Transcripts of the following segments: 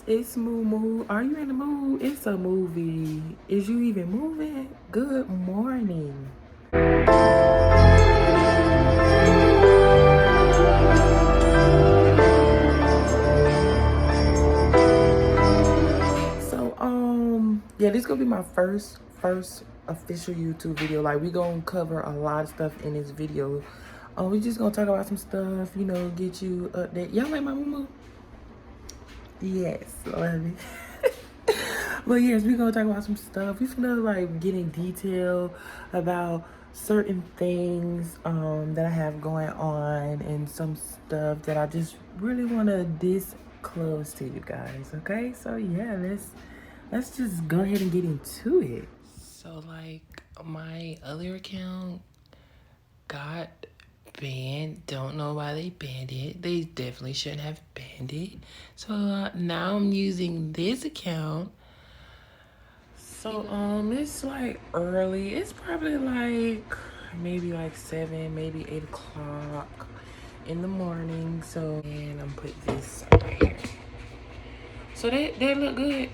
It's Moo Moo. Are you in the mood? It's a movie. Is you even moving? Good morning. So yeah, this gonna be my first official YouTube video. Like, we gonna cover a lot of stuff in this video. We just gonna talk about some stuff, you know, get you update. Y'all like my Moo Moo? Yes, love it. But yes, we're gonna talk about some stuff. We're gonna like get in detail about certain things that I have going on, and some stuff that I just really want to disclose to you guys. Okay, so yeah, let's just go ahead and get into it. So like, my other account got banned. Don't know why they banned it. They definitely shouldn't have banned it. So now I'm using this account. So it's like early. It's probably like maybe like 7, maybe 8 o'clock in the morning. So, and I'm put this right here. So that look good.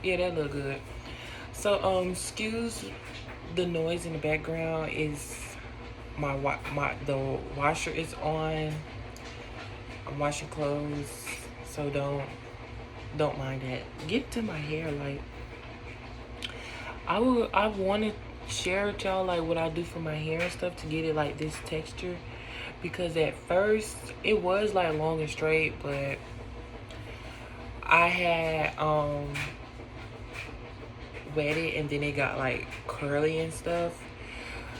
Yeah, that look good. So excuse the noise in the background. Is the washer is on. I'm washing clothes, so don't mind that. Get to my hair. Like, I want to share with y'all like what I do for my hair and stuff to get it like this texture, because at first it was like long and straight, but I had wet it and then it got like curly and stuff.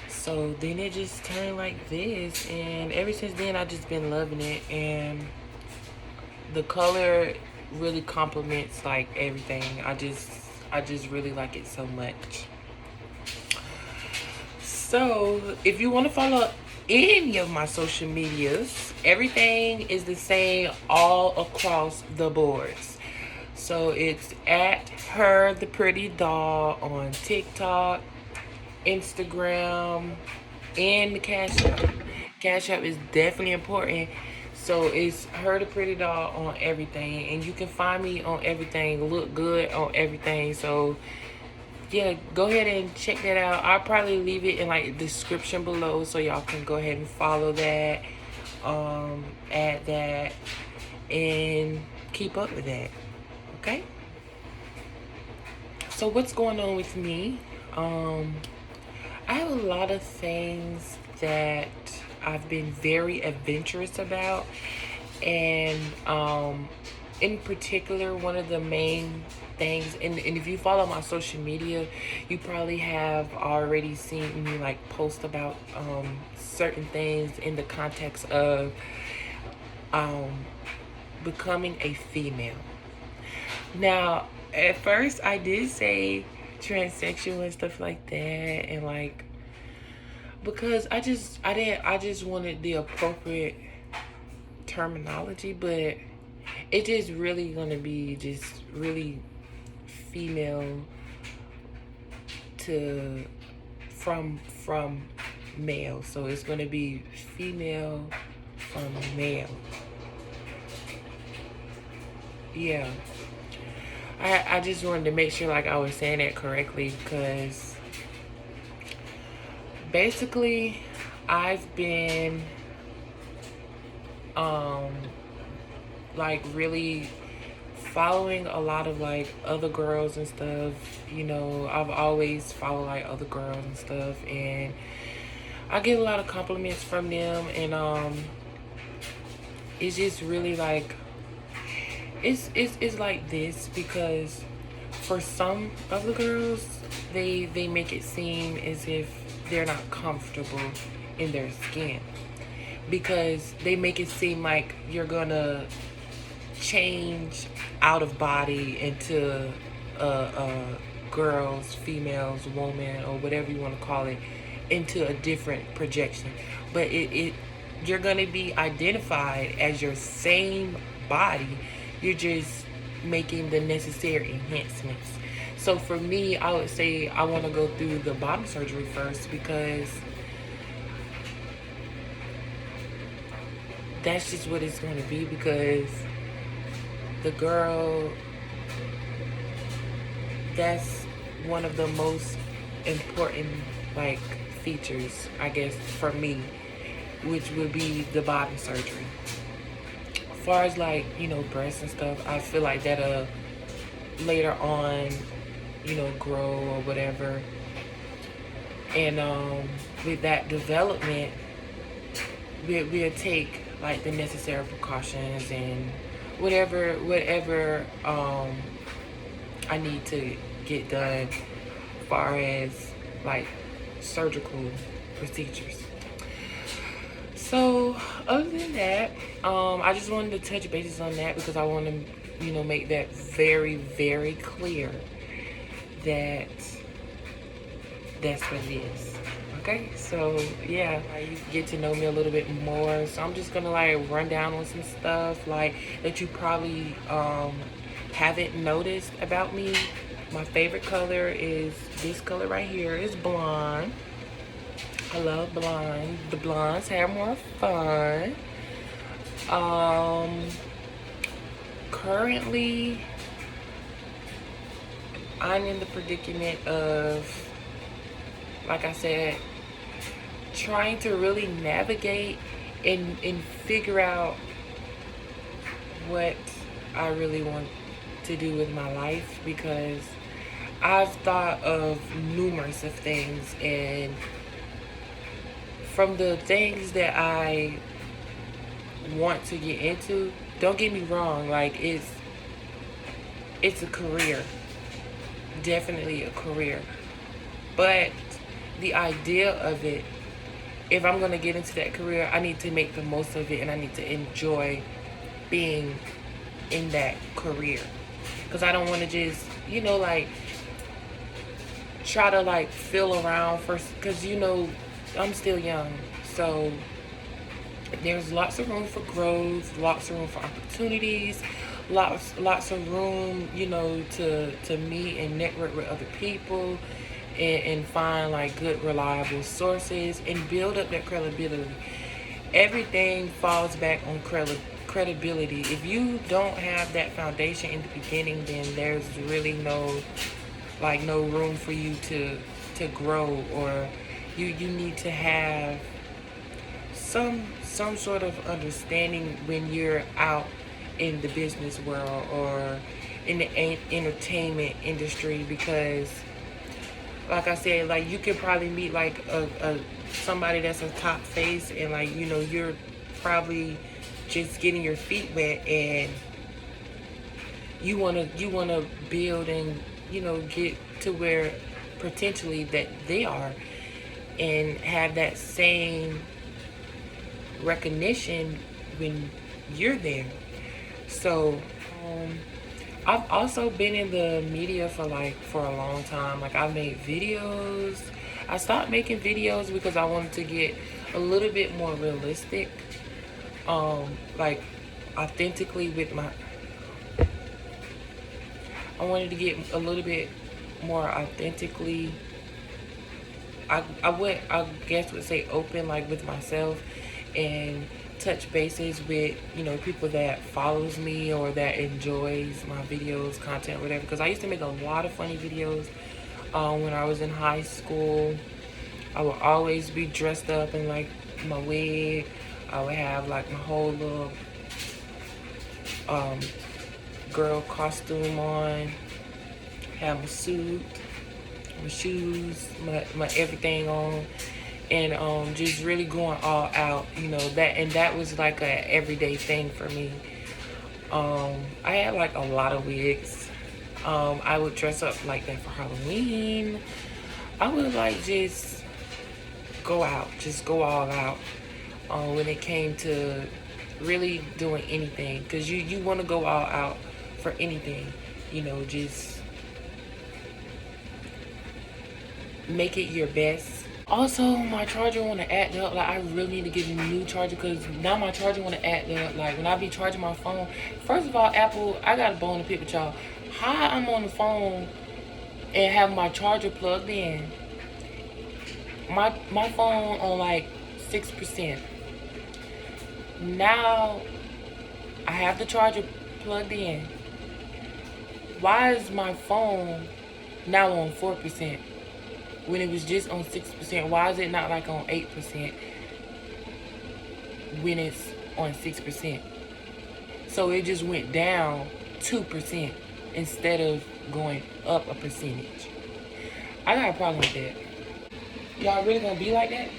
So then it just turned like this, and ever since then I just been loving it, and the color really complements like everything. I just really like it so much. So if you want to follow any of my social medias, everything is the same all across the boards. So it's at hertheprettydoll on TikTok, Instagram, and the Cashapp. Cashapp is definitely important. So it's hertheprettydoll on everything, and you can find me on everything. Look good on everything. So yeah, go ahead and check that out. I'll probably leave it in like the description below, so y'all can go ahead and follow that, add that, and keep up with that. Okay. So what's going on with me? I have a lot of things that I've been very adventurous about, and in particular, one of the main things, and if you follow my social media, you probably have already seen me like post about certain things in the context of becoming a female. Now, at first I did say transsexual and stuff like that, and like, because I just wanted the appropriate terminology, but it just really gonna be just really female to from male. So it's gonna be female from male. Yeah. I just wanted to make sure like I was saying that correctly, because basically I've been like really following a lot of like other girls and stuff. You know, I've always followed like other girls and stuff, and I get a lot of compliments from them, and it's just really like it's like this, because for some of the girls, they make it seem as if they're not comfortable in their skin, because they make it seem like you're gonna change out of body into girls, females, woman, or whatever you want to call it, into a different projection. But you're gonna be identified as your same body. You're just making the necessary enhancements. So for me, I would say I want to go through the bottom surgery first, because that's just what it's going to be, because the girl that's one of the most important like features, I guess, for me, which would be the bottom surgery. As far as like, you know, breasts and stuff, I feel like that'll later on, you know, grow or whatever. And with that development, we'll take like the necessary precautions and whatever I need to get done as far as like surgical procedures. So other than that, I just wanted to touch bases on that because I want to, you know, make that very, very clear that that's what it is. Okay, so yeah, you get to know me a little bit more. So I'm just gonna like run down on some stuff like that you probably haven't noticed about me. My favorite color is this color right here. It's blonde. I love blonde. The blondes have more fun. Currently, I'm in the predicament of, like I said, trying to really navigate and figure out what I really want to do with my life, because I've thought of numerous of things, and from the things that I want to get into, don't get me wrong, like it's a career, definitely a career, but the idea of it, if I'm going to get into that career, I need to make the most of it, and I need to enjoy being in that career, because I don't want to just, you know, like try to like feel around first, because, you know, I'm still young, so there's lots of room for growth, lots of room for opportunities, lots of room, you know, to meet and network with other people, and find like good reliable sources and build up that credibility. Everything falls back on credibility. If you don't have that foundation in the beginning, then there's really no room for you to grow, or you need to have some sort of understanding when you're out in the business world or in the entertainment industry, because like I said, like you could probably meet like a somebody that's a top face, and like, you know, you're probably just getting your feet wet, and you wanna build and, you know, get to where potentially that they are, and have that same recognition when you're there. So I've also been in the media for a long time. Like, I've made videos. I stopped making videos because I wanted to get a little bit more realistic, like authentically with my, I wanted to get a little bit more authentically, I guess would say open, like with myself, and touch bases with, you know, people that follows me or that enjoys my videos, content, whatever. Because I used to make a lot of funny videos when I was in high school. I would always be dressed up in like my wig. I would have like my whole little girl costume on, have my suit, my shoes, my everything on, and just really going all out, you know, that was like a everyday thing for me. I had like a lot of wigs. I would dress up like that for Halloween. I would like just go all out when it came to really doing anything, because you want to go all out for anything, you know, just make it your best. Also, my charger want to act up. Like, I really need to get a new charger, because now my charger want to act up. Like, when I be charging my phone, first of all, Apple, I got a bone to pick with y'all. How I'm on the phone and have my charger plugged in, my phone on like 6%. Now I have the charger plugged in. Why is my phone now on 4%. When it was just on 6%, why is it not like on 8% when it's on 6%? So it just went down 2% instead of going up a percentage. I got a problem with that. Y'all really gonna be like that?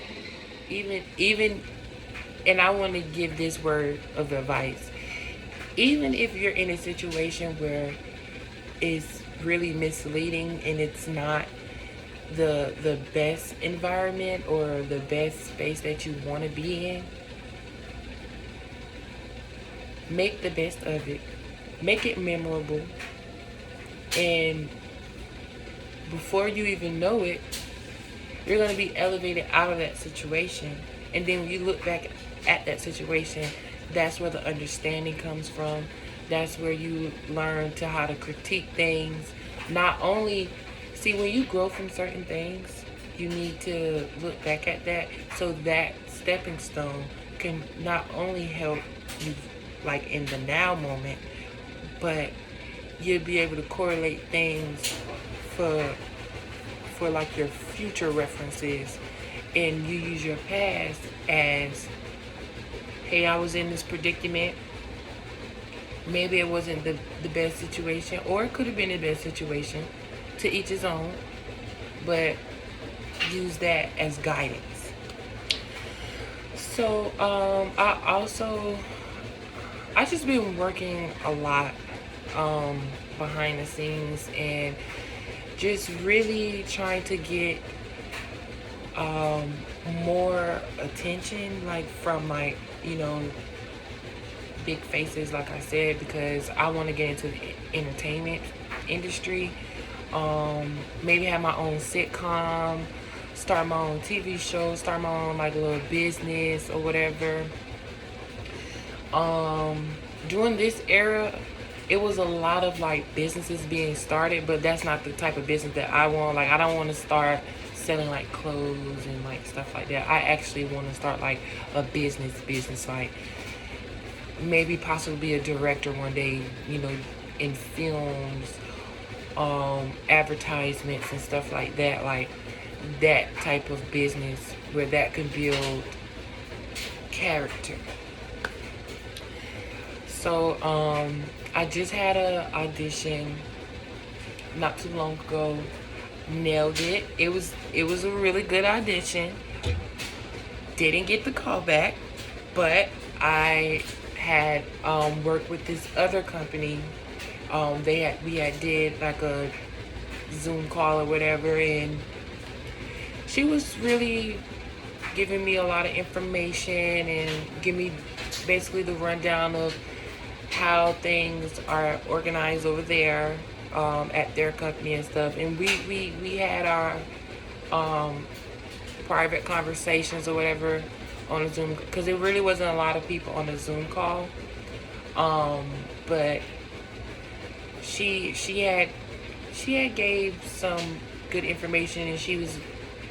Even, and I want to give this word of advice. Even if you're in a situation where it's really misleading and it's not the best environment or the best space that you want to be in, make the best of it. Make it memorable. And before you even know it, you're going to be elevated out of that situation. And then when you look back at that situation, that's where the understanding comes from. That's where you learn to how to critique things. Not only, see, when you grow from certain things, you need to look back at that, so that stepping stone can not only help you like in the now moment, but you'll be able to correlate things for like your future references, and you use your past as, hey, I was in this predicament. Maybe it wasn't the best situation, or it could have been the best situation. To each his own, but use that as guidance. So I just been working a lot behind the scenes and just really trying to get more attention, like from my, big faces, like I said, because I want to get into the entertainment industry. Maybe have my own sitcom, start my own TV show, start my own like little business or whatever. During this era, it was a lot of like businesses being started, but that's not the type of business that I want. Like, I don't want to start selling like clothes and like stuff like that. I actually want to start like a business, like maybe possibly be a director one day, in films, advertisements and stuff like that, like that type of business where that can build character. So I just had a audition not too long ago. Nailed it. It was a really good audition. Didn't get the call back, but I had worked with this other company. We had did like a Zoom call or whatever, and she was really giving me a lot of information and giving me basically the rundown of how things are organized over there at their company and stuff. And we had our private conversations or whatever on a Zoom, because there really wasn't a lot of people on the Zoom call. But she had gave some good information, and she was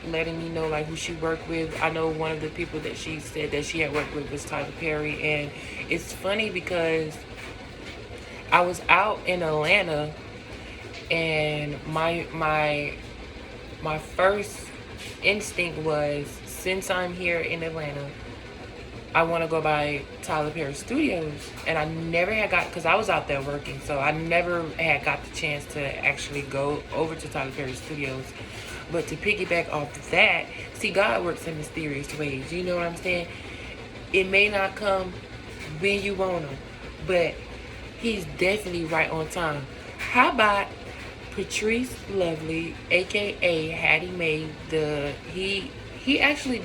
letting me know like who she worked with. I know one of the people that she said that she had worked with was Tyler Perry. And it's funny because I was out in Atlanta, and my first instinct was, since I'm here in Atlanta, I want to go by Tyler Perry Studios. And I never had got, because I was out there working, so I never had got the chance to actually go over to Tyler Perry Studios. But to piggyback off of that, see, God works in mysterious ways. You know what I'm saying? It may not come when you want him, but he's definitely right on time. How about Patrice Lovely, aka Hattie Mae? He actually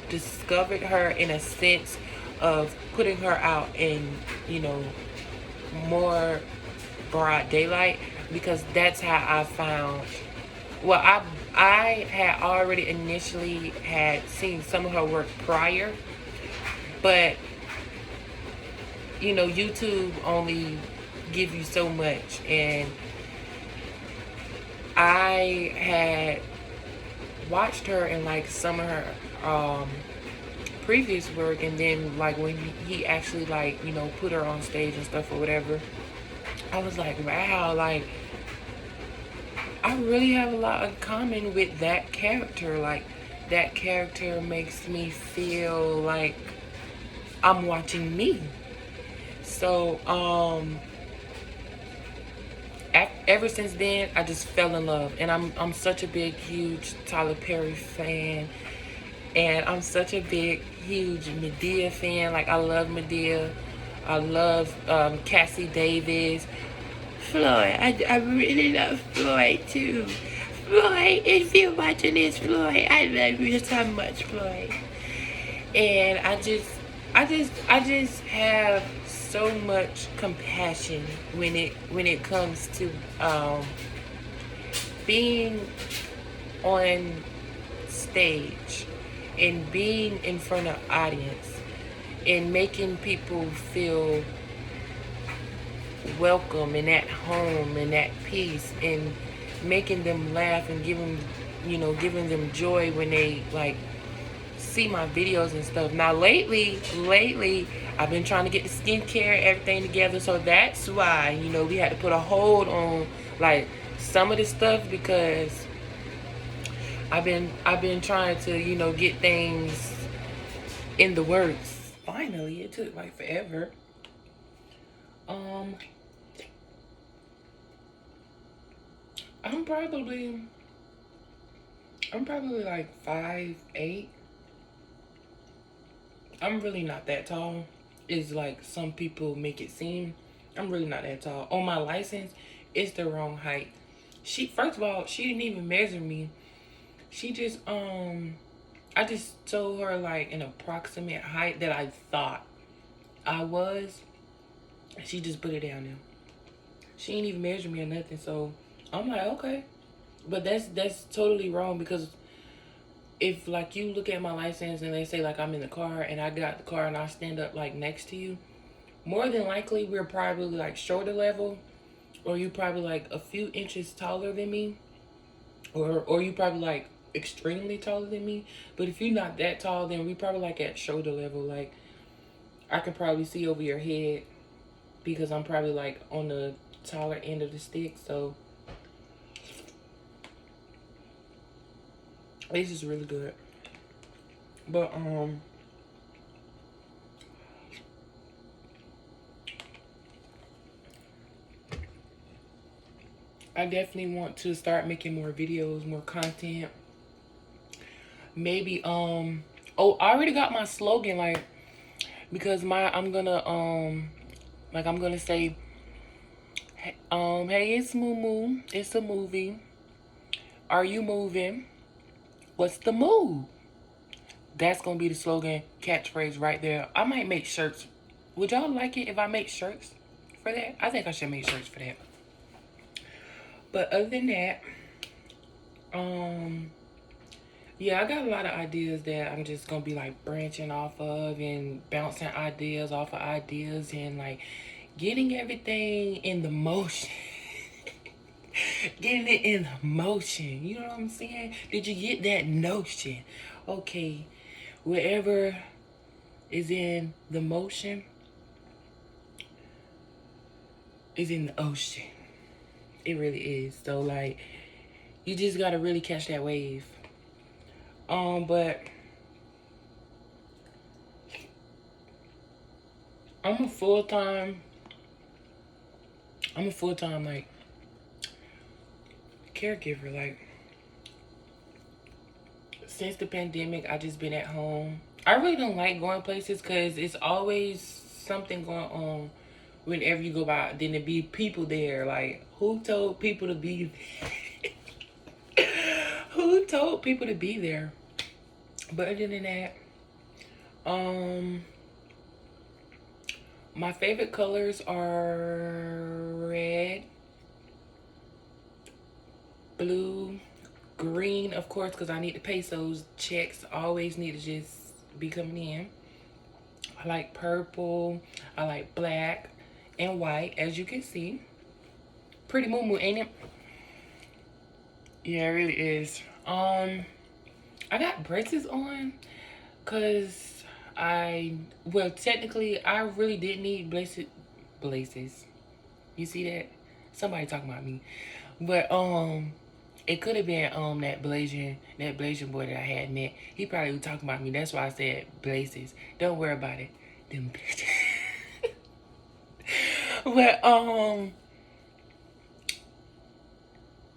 discovered her in a sense of putting her out in, more broad daylight, because that's how I found. Well, I had already initially had seen some of her work prior, but YouTube only give you so much, and I had watched her in like some of her previous work, and then like when he actually like put her on stage and stuff or whatever, I was like, wow, like I really have a lot in common with that character. Like, that character makes me feel like I'm watching me. So, ever since then, I just fell in love, and I'm such a big, huge Tyler Perry fan, and I'm such a big, huge Medea fan. Like, I love Medea. I love Cassie Davis. Floyd, I really love Floyd too. Floyd, if you're watching this, Floyd, I love you so much, Floyd. And I just have so much compassion when it comes to being on stage and being in front of audience and making people feel welcome and at home and at peace, and making them laugh and giving them joy when they like see my videos and stuff. Now lately I've been trying to get the skincare, everything together, so that's why we had to put a hold on like some of the stuff, because I've been trying to get things in the works. Finally, it took like forever. um I'm probably like 5'8". I'm really not that tall. It's like some people make it seem. I'm really not that tall. On my license, it's the wrong height. First of all, she didn't even measure me. She just I just told her like an approximate height that I thought I was. She just put it down there. She didn't even measure me or nothing. So I'm like, okay. But that's totally wrong, because if like you look at my license and they say like I'm in the car and I got the car and I stand up like next to you, more than likely we're probably like shoulder level, or you probably like a few inches taller than me, or you probably like extremely taller than me. But if you're not that tall, then we probably like at shoulder level. Like, I can probably see over your head because I'm probably like on the taller end of the stick. So this is really good. But I definitely want to start making more videos, more content. Maybe oh, I already got my slogan, like, because I'm gonna I'm gonna say, hey, it's Moo Moo. It's a movie. Are you moving? What's the move? That's gonna be the slogan, catchphrase right there. I might make shirts. Would y'all like it if I make shirts for that? I think I should make shirts for that. But other than that, yeah, I got a lot of ideas that I'm just gonna be like branching off of and bouncing ideas off of ideas and like getting everything in the motion. Getting it in motion. You know what I'm saying? Did you get that notion? Okay, wherever is in the motion is in the ocean. It really is. So like, you just gotta really catch that wave. But I'm a full time like caregiver. Like, since the pandemic, I just been at home. I really don't like going places because it's always something going on whenever you go out. Then there be people there. Like, who told people to be who told people to be there? But other than that, my favorite colors are red, blue, green, of course, because I need to pay those checks. Always need to just be coming in. I like purple. I like black and white, as you can see. Pretty Moo Moo, ain't it? Yeah, it really is. I got braces on because well, technically, I really didn't need braces. You see that? Somebody talking about me. But, It could have been that Blasian boy that I had met. He probably was talking about me. That's why I said Blazes. Don't worry about it. Them bitches. But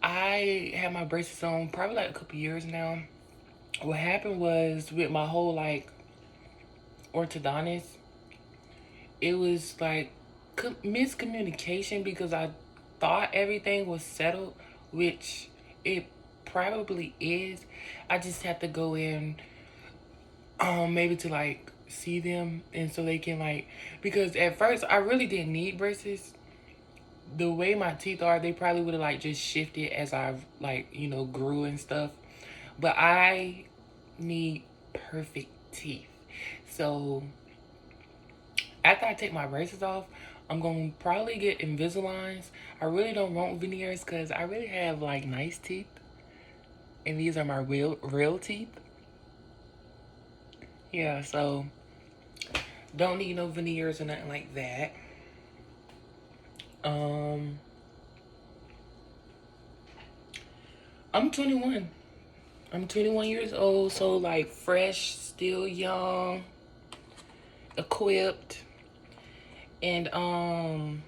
I had my braces on probably like a couple years now. What happened was with my whole like orthodontist, it was like miscommunication because I thought everything was settled, which it probably is. I just have to go in maybe to like see them, and so they can like, because at first I really didn't need braces. The way my teeth are, they probably would have like just shifted as I've like, you know, grew and stuff. But I need perfect teeth. So after I take my braces off, I'm gonna probably get Invisaligns. I really don't want veneers because I really have like nice teeth, and these are my real teeth. Yeah, so don't need no veneers or nothing like that. I'm 21. I'm 21 years old, so like fresh, still young, equipped, and I'm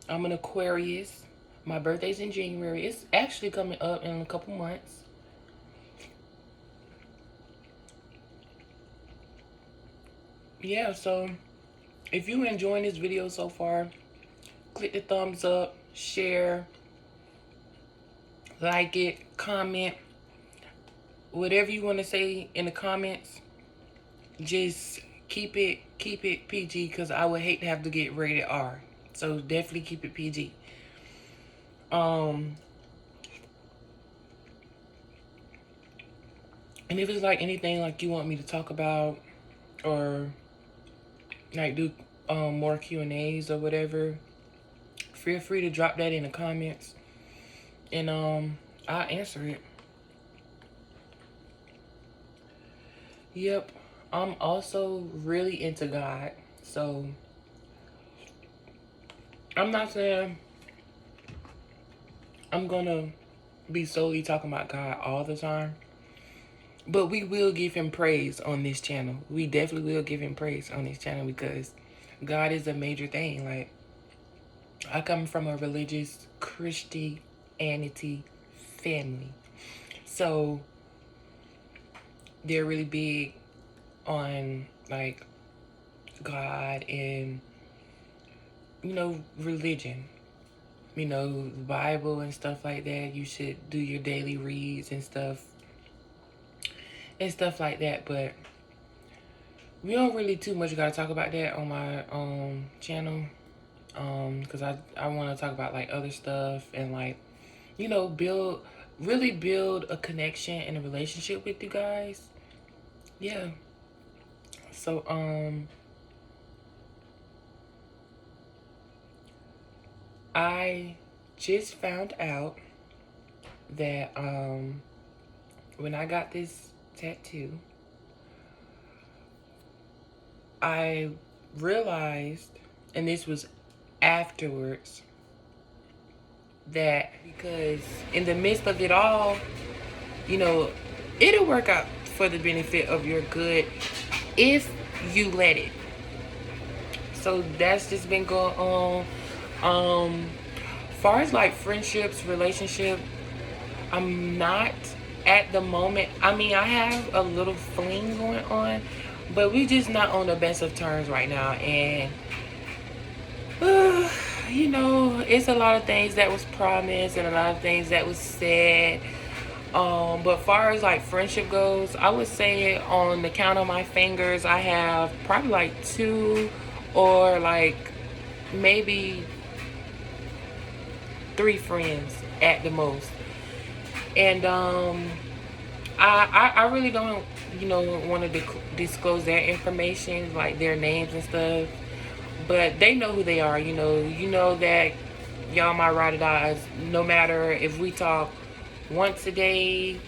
an Aquarius. My birthday's in January. It's actually coming up in a couple months. Yeah, so if you're enjoying this video so far, click the thumbs up, share, like it, comment, whatever you want to say in the comments. Just keep it PG, because I would hate to have to get rated R. So definitely keep it PG. And if it's like anything like you want me to talk about, or like do more Q&As or whatever, feel free to drop that in the comments, and I'll answer it. Yep, I'm also really into God, so I'm not saying I'm gonna be solely talking about God all the time, but we will give him praise on this channel. We definitely will give him praise on this channel, because God is a major thing. Like, I come from a religious Christianity family, so they're really big on like God and, you know, religion, you know, the Bible and stuff like that. You should do your daily reads and stuff like that. But we don't really too much gotta talk about that on my channel, because I want to talk about like other stuff, and like, you know, really build a connection and a relationship with you guys. Yeah. So I just found out that when I got this tattoo, I realized, and this was afterwards, that because in the midst of it all, you know, it'll work out for the benefit of your good if you let it. So that's just been going on. Far as like friendships, relationship, I'm not at the moment. I mean, I have a little fling going on, but we just not on the best of terms right now. And you know, it's a lot of things that was promised and a lot of things that was said. But far as like friendship goes, I would say on the count of my fingers, I have probably like 2 or like maybe 3 friends at the most. And I really don't, you know, want to disclose their information, like their names and stuff. But they know who they are, you know. You know that y'all my ride or dies. No matter if we talk once a day,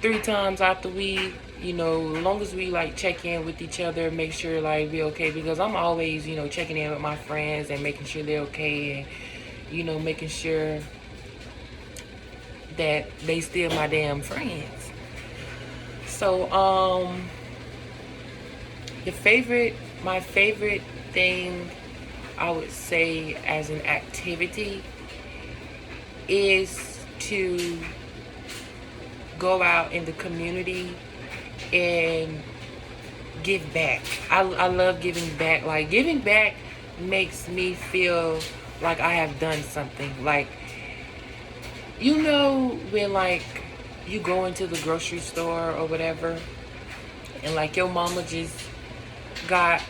3 times out the week, you know, as long as we like check in with each other, make sure like we okay. Because I'm always, you know, checking in with my friends and making sure they're okay, and, you know, making sure that they still my damn friends. So my favorite thing I would say as an activity is to go out in the community and give back. I love giving back. Like, giving back makes me feel like I have done something. Like, you know, when like you go into the grocery store or whatever, and like your mama just got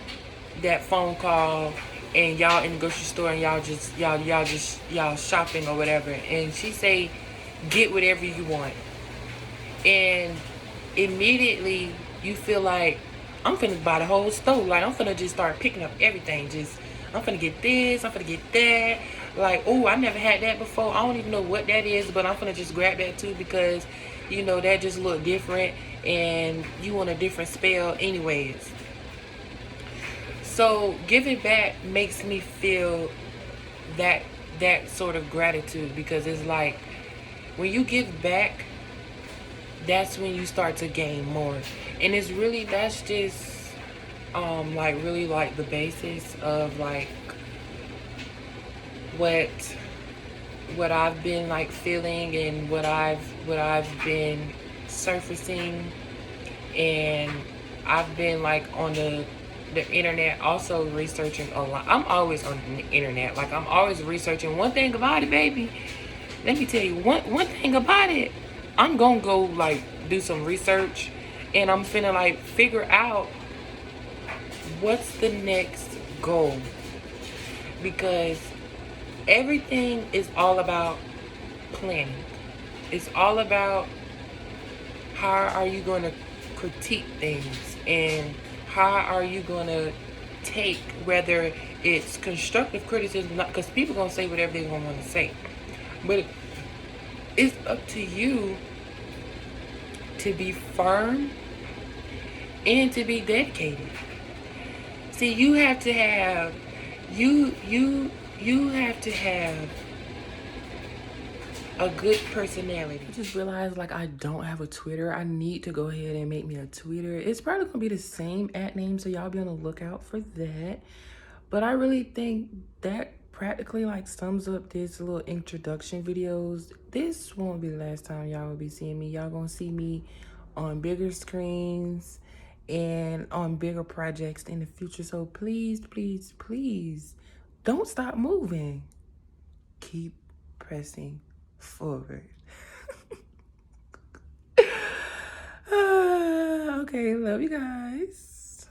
that phone call, and y'all in the grocery store, and y'all shopping or whatever, and she say, get whatever you want, and immediately you feel like, I'm finna buy the whole store. Like, I'm finna just start picking up everything. I'm finna get this, I'm finna get that. Like, oh, I never had that before. I don't even know what that is, but I'm finna just grab that too, because, you know, that just look different, and you want a different spell anyways. So giving back makes me feel that sort of gratitude, because it's like, when you give back, that's when you start to gain more. And it's really, that's just like really like the basis of like what I've been like feeling, and what I've been surfacing. And I've been like on the internet also researching a lot. I'm always on the internet. Like, I'm always researching. One thing about it, baby, let me tell you, one thing about it, I'm gonna go like do some research, and I'm finna like figure out what's the next goal, because everything is all about planning. It's all about how are you going to critique things, and how are you going to take, whether it's constructive criticism, because people gonna say whatever they gonna want to say, but it's up to you to be firm and to be dedicated. See, you have to have you have to have a good personality. I just realized, like, I don't have a Twitter. I need to go ahead and make me a Twitter. It's probably gonna be the same @name, so y'all be on the lookout for that. But I really think that practically like sums up this little introduction videos. This won't be the last time y'all will be seeing me. Y'all gonna see me on bigger screens and on bigger projects in the future. So please, please, please don't stop moving. Keep pressing forward. Okay, love you guys.